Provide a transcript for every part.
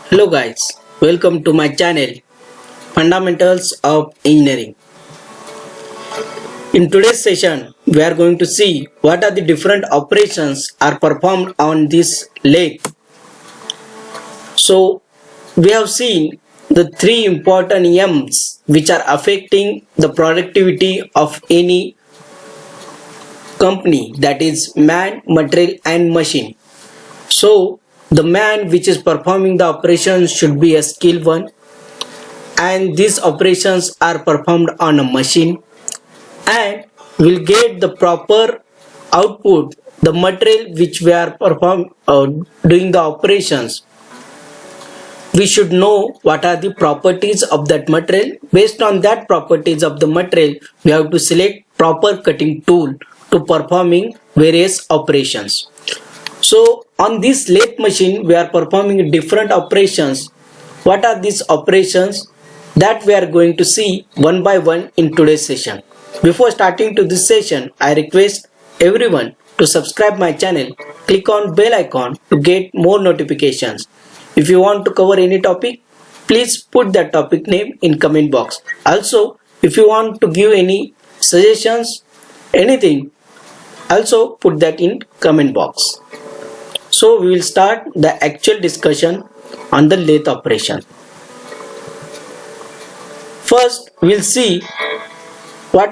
Hello guys, welcome to my channel Fundamentals of Engineering. In today's session, we are going to see what are the different operations are performed on this lathe. So, we have seen the three important M's which are affecting the productivity of any company, that is man, material and machine. So, the man which is performing the operations should be a skilled one, and these operations are performed on a machine and will get the proper output, the material which we are doing the operations. We should know what are the properties of that material. Based on that properties of the material, we have to select proper cutting tool to performing various operations. So on this lathe machine, we are performing different operations. What are these operations? That we are going to see one by one in today's session. Before starting to this session, I request everyone to subscribe my channel, click on bell icon to get more notifications. If you want to cover any topic, please put that topic name in comment box. Also, if you want to give any suggestions, anything, also put that in comment box. So we will start the actual discussion on the lathe operation. First, we'll see when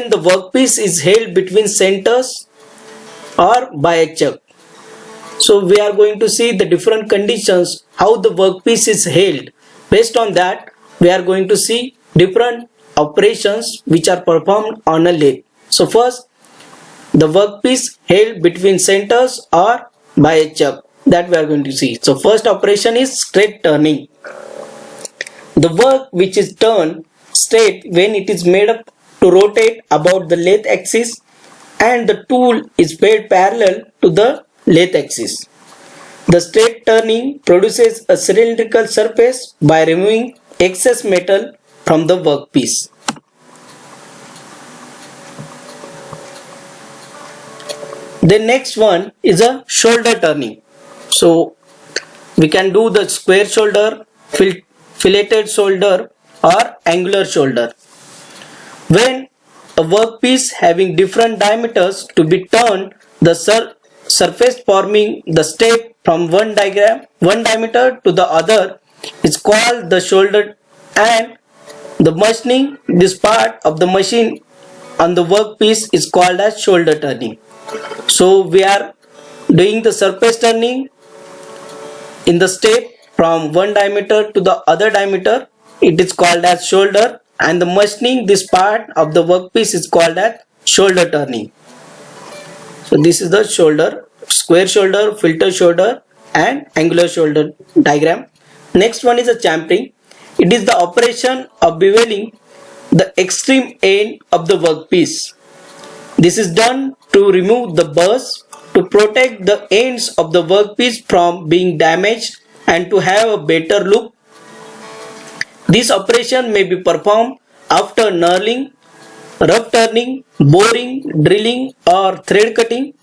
the workpiece is held between centers or by a chuck. So we are going to see the different conditions how the workpiece is held. Based on that, we are going to see different operations which are performed on a lathe. So first, the workpiece held between centers or by a chuck, that we are going to see. So first operation is straight turning. The work which is turned straight when it is made up to rotate about the lathe axis and the tool is made parallel to the lathe axis. The straight turning produces a cylindrical surface by removing excess metal from the workpiece. The next one is a shoulder turning. So we can do the square shoulder, filleted shoulder or angular shoulder. When a workpiece having different diameters to be turned, the surface forming the step from one diameter to the other is called the shoulder, and the machining this part of the machine on the workpiece is called as shoulder turning. So we are doing the surface turning in the step from one diameter to the other diameter. It is called as shoulder, and the machining this part of the workpiece is called as shoulder turning. So this is the shoulder, square shoulder, filter shoulder and angular shoulder diagram. Next one is a champering. It is the operation of beveling the extreme end of the workpiece. This is done to remove the burrs, to protect the ends of the workpiece from being damaged and to have a better look. This operation may be performed after knurling, rough turning, boring, drilling or thread cutting.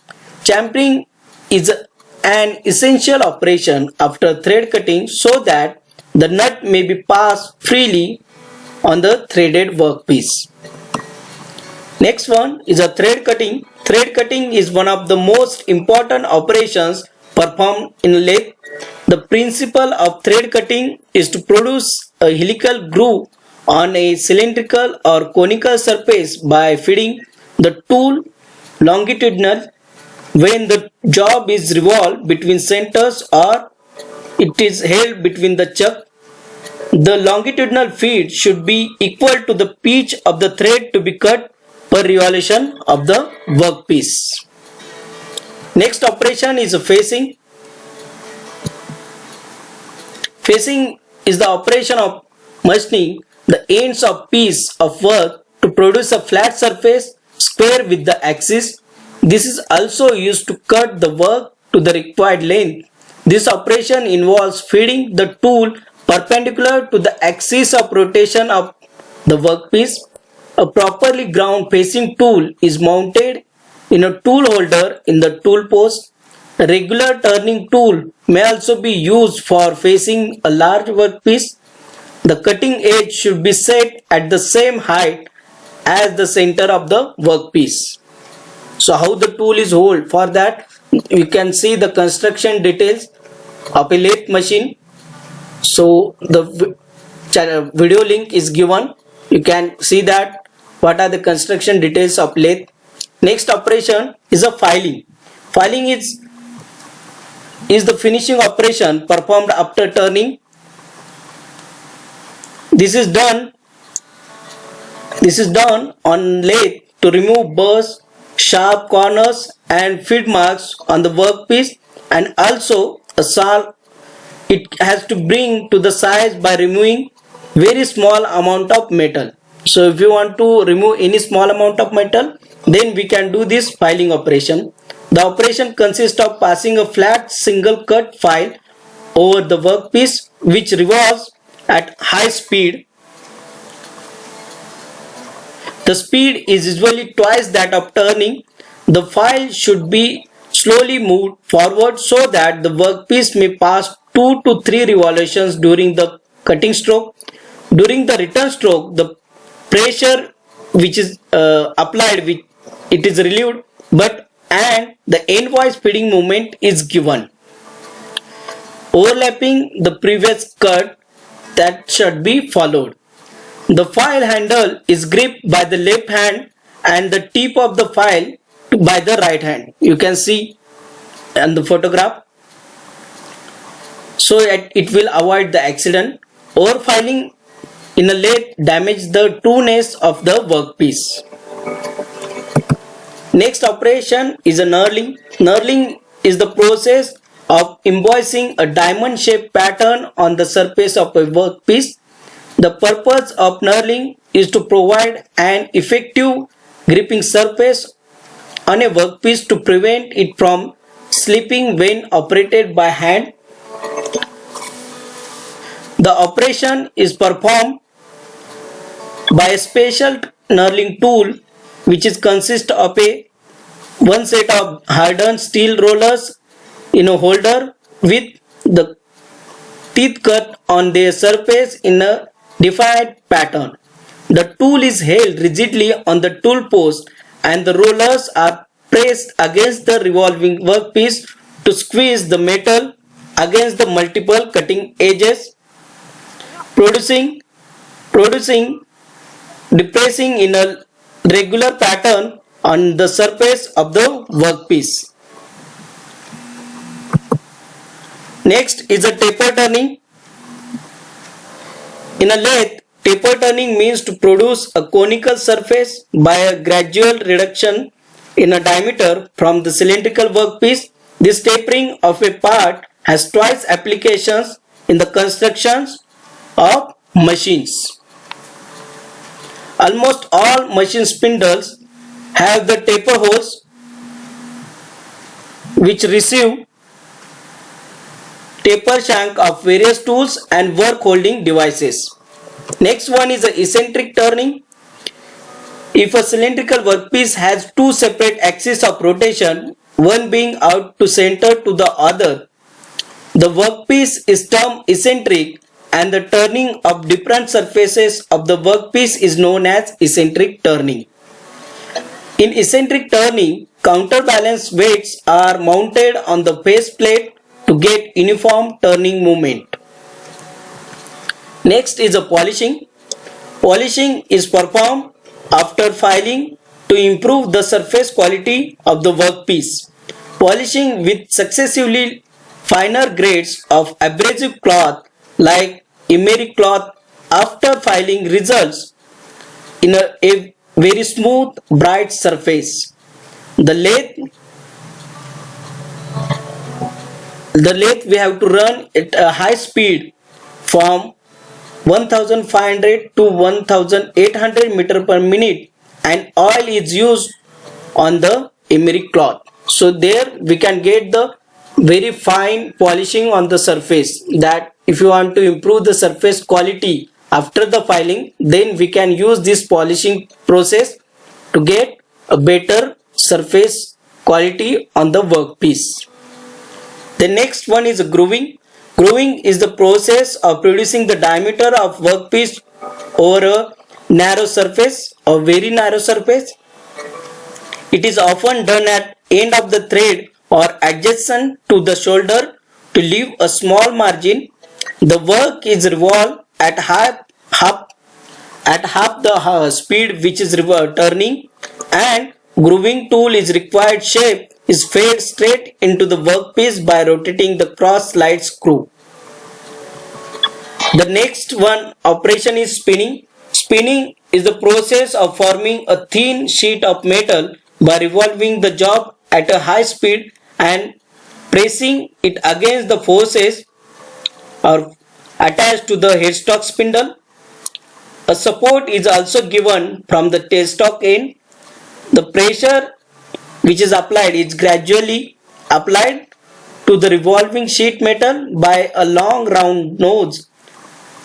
Champering is an essential operation after thread cutting so that the nut may be passed freely on the threaded workpiece. Next one is a thread cutting. Thread cutting is one of the most important operations performed in a lathe. The principle of thread cutting is to produce a helical groove on a cylindrical or conical surface by feeding the tool longitudinal. When the job is revolved between centers or it is held between the chuck, the longitudinal feed should be equal to the pitch of the thread to be cut per revolution of the workpiece. Next operation is a facing. Facing is the operation of machining the ends of piece of work to produce a flat surface square with the axis. This is also used to cut the work to the required length. This operation involves feeding the tool perpendicular to the axis of rotation of the workpiece. A properly ground facing tool is mounted in a tool holder in the tool post. A regular turning tool may also be used for facing a large workpiece. The cutting edge should be set at the same height as the center of the workpiece. So how the tool is held? For that, you can see the construction details of a lathe machine. So the video link is given. You can see that what are the construction details of lathe. Next operation is a filing. Filing is the finishing operation performed after turning. This is done on lathe to remove burrs, sharp corners and feed marks on the workpiece, and also a saw it has to bring to the size by removing very small amount of metal. So if you want to remove any small amount of metal, then we can do this filing operation. The operation consists of passing a flat single cut file over the workpiece which revolves at high speed. The speed is usually twice that of turning. The file should be slowly moved forward so that the workpiece may pass 2 to 3 revolutions during the cutting stroke. During the return stroke, the pressure which is applied, it is relieved, and the endwise feeding movement is given, overlapping the previous cut that should be followed. The file handle is gripped by the left hand and the tip of the file by the right hand. You can see in the photograph. So that it will avoid the accident. Overfiling in a lathe damage the true-ness of the workpiece. Next operation is a knurling. Knurling is the process of embossing a diamond-shaped pattern on the surface of a workpiece. The purpose of knurling is to provide an effective gripping surface on a workpiece to prevent it from slipping when operated by hand. The operation is performed by a special knurling tool which is consist of one set of hardened steel rollers in a holder with the teeth cut on their surface in a defined pattern. The tool is held rigidly on the tool post and the rollers are pressed against the revolving workpiece to squeeze the metal against the multiple cutting edges, producing depressing in a regular pattern on the surface of the workpiece. Next is a taper turning. In a lathe, taper turning means to produce a conical surface by a gradual reduction in a diameter from the cylindrical workpiece. This tapering of a part has twice applications in the constructions of machines. Almost all machine spindles have the taper holes which receive taper shank of various tools and work holding devices. Next one is the eccentric turning. If a cylindrical workpiece has two separate axes of rotation, one being out to center to the other, the workpiece is termed eccentric, and the turning of different surfaces of the workpiece is known as eccentric turning. In eccentric turning, counterbalance weights are mounted on the face plate to get uniform turning movement. Next is a polishing. Polishing is performed after filing to improve the surface quality of the workpiece. Polishing with successively finer grades of abrasive cloth like emery cloth after filing results in a very smooth, bright surface. The lathe we have to run at a high speed from 1500 to 1800 meter per minute, and oil is used on the emery cloth. So there we can get the very fine polishing on the surface. That if you want to improve the surface quality after the filing, then we can use this polishing process to get a better surface quality on the workpiece. The next one is grooving. Grooving is the process of producing the diameter of workpiece over a narrow surface or very narrow surface. It is often done at end of the thread or adjacent to the shoulder to leave a small margin. The work is revolved at half the speed which is turning, and grooving tool is required shape is fed straight into the workpiece by rotating the cross slide screw. The next one operation is spinning. Spinning is the process of forming a thin sheet of metal by revolving the job at a high speed and pressing it against the forces or attached to the headstock spindle. A support is also given from the tailstock end. The pressure which is applied is gradually applied to the revolving sheet metal by a long round nose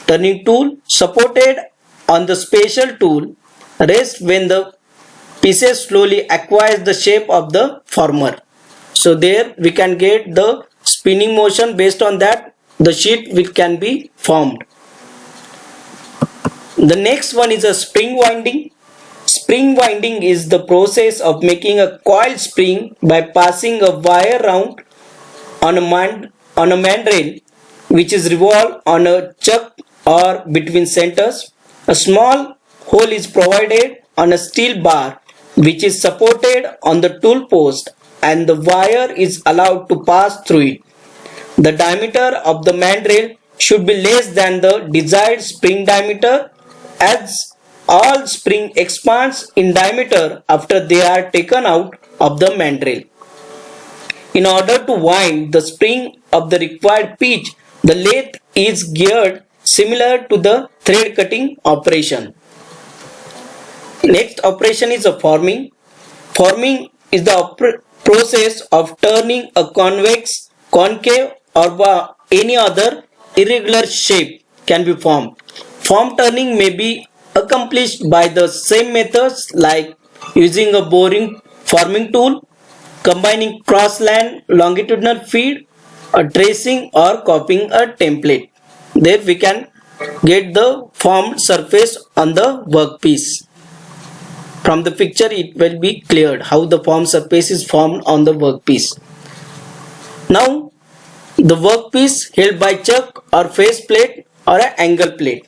turning tool supported on the special tool rest when the pieces slowly acquires the shape of the former. So there we can get the spinning motion. Based on that, the sheet which can be formed. The next one is a spring winding. Spring winding is the process of making a coiled spring by passing a wire round on a mandrel which is revolved on a chuck or between centers. A small hole is provided on a steel bar which is supported on the tool post, and the wire is allowed to pass through it. The diameter of the mandrel should be less than the desired spring diameter, as all spring expands in diameter after they are taken out of the mandrel. In order to wind the spring of the required pitch, the lathe is geared similar to the thread cutting operation. Next operation is a forming. Forming is the process of turning a convex, concave or any other irregular shape can be formed. Form turning may be accomplished by the same methods like using a forming tool, combining cross-land longitudinal feed, or tracing or copying a template. There we can get the formed surface on the workpiece. From the picture it will be cleared how the formed surface is formed on the workpiece. Now the workpiece held by chuck or face plate or an angle plate.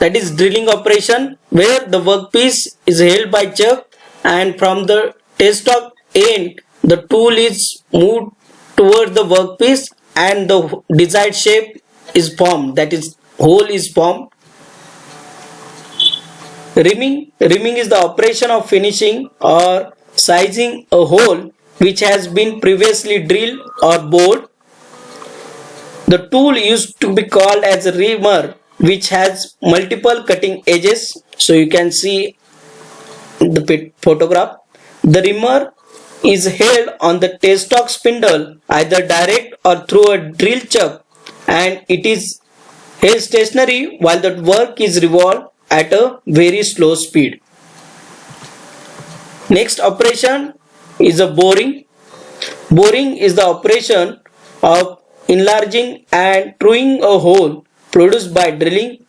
That is drilling operation, where the workpiece is held by chuck and from the tailstock end the tool is moved towards the workpiece and the desired shape is formed, that is hole is formed. Rimming is the operation of finishing or sizing a hole which has been previously drilled or bored. The tool used to be called as a rimmer, which has multiple cutting edges. So you can see the photograph. The rimmer is held on the tailstock spindle either direct or through a drill chuck, and it is held stationary while the work is revolved at a very slow speed. Next operation is a boring. Boring is the operation of enlarging and truing a hole produced by drilling,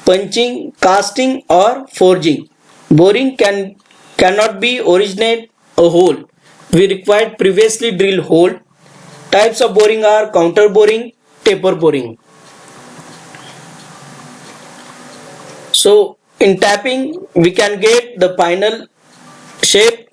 punching, casting or forging. Boring cannot be originate a hole. We required previously drilled hole. Types of boring are counter boring, taper boring. So in tapping we can get the final shape.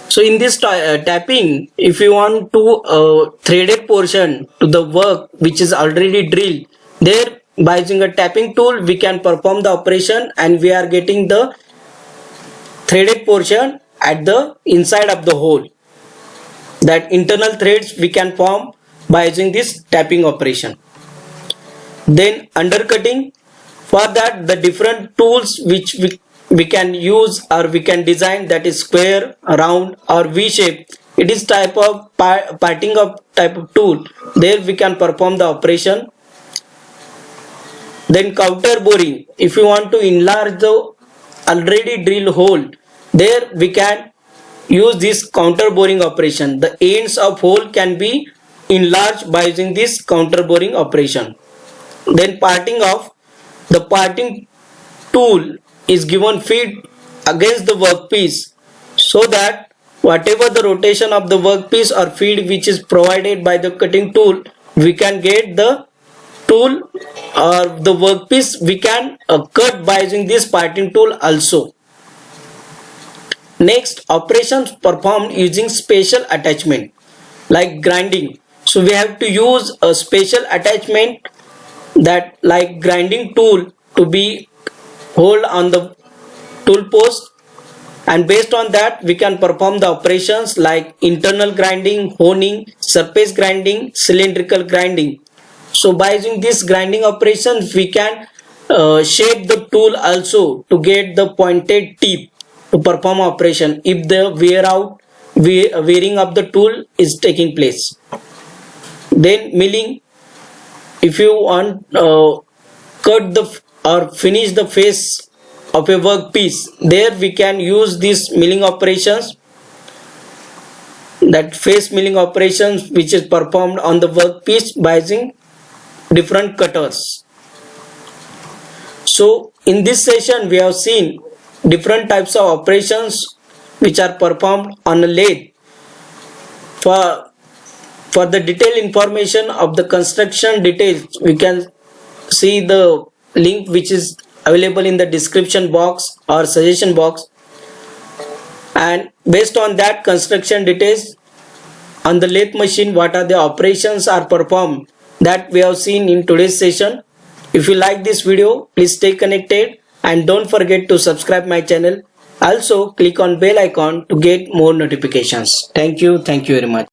So in this tapping, if you want to threaded portion to the work which is already drilled, there by using a tapping tool we can perform the operation and we are getting the threaded portion at the inside of the hole. That internal threads we can form by using this tapping operation. Then undercutting, for that the different tools which we can use or we can design, that is square, round or V shape. It is type of parting of type of tool. There we can perform the operation. Then counter boring, if you want to enlarge the already drilled hole, there we can use this counter boring operation. The ends of hole can be enlarged by using this counter boring operation. Then parting off, the parting tool is given feed against the workpiece, so that whatever the rotation of the workpiece or feed which is provided by the cutting tool, we can get the tool or the workpiece we can cut by using this parting tool also. Next, operations performed using special attachment like grinding. So we have to use a special attachment, that like grinding tool, to be hold on the tool post, and based on that we can perform the operations like internal grinding, honing, surface grinding, cylindrical grinding. So by using this grinding operations we can shape the tool also to get the pointed tip to perform operation if the wearing of the tool is taking place. Then milling, if you want cut the or finish the face of a workpiece, there we can use these milling operations, that face milling operations which is performed on the workpiece by using different cutters. So in this session we have seen different types of operations which are performed on a lathe. For the detailed information of the construction details, we can see the link which is available in the description box or suggestion box, and based on that construction details on the lathe machine, what are the operations are performed, that we have seen in today's session. If you like this video, please stay connected and don't forget to subscribe my channel. Also click on bell icon to get more notifications. Thank you very much.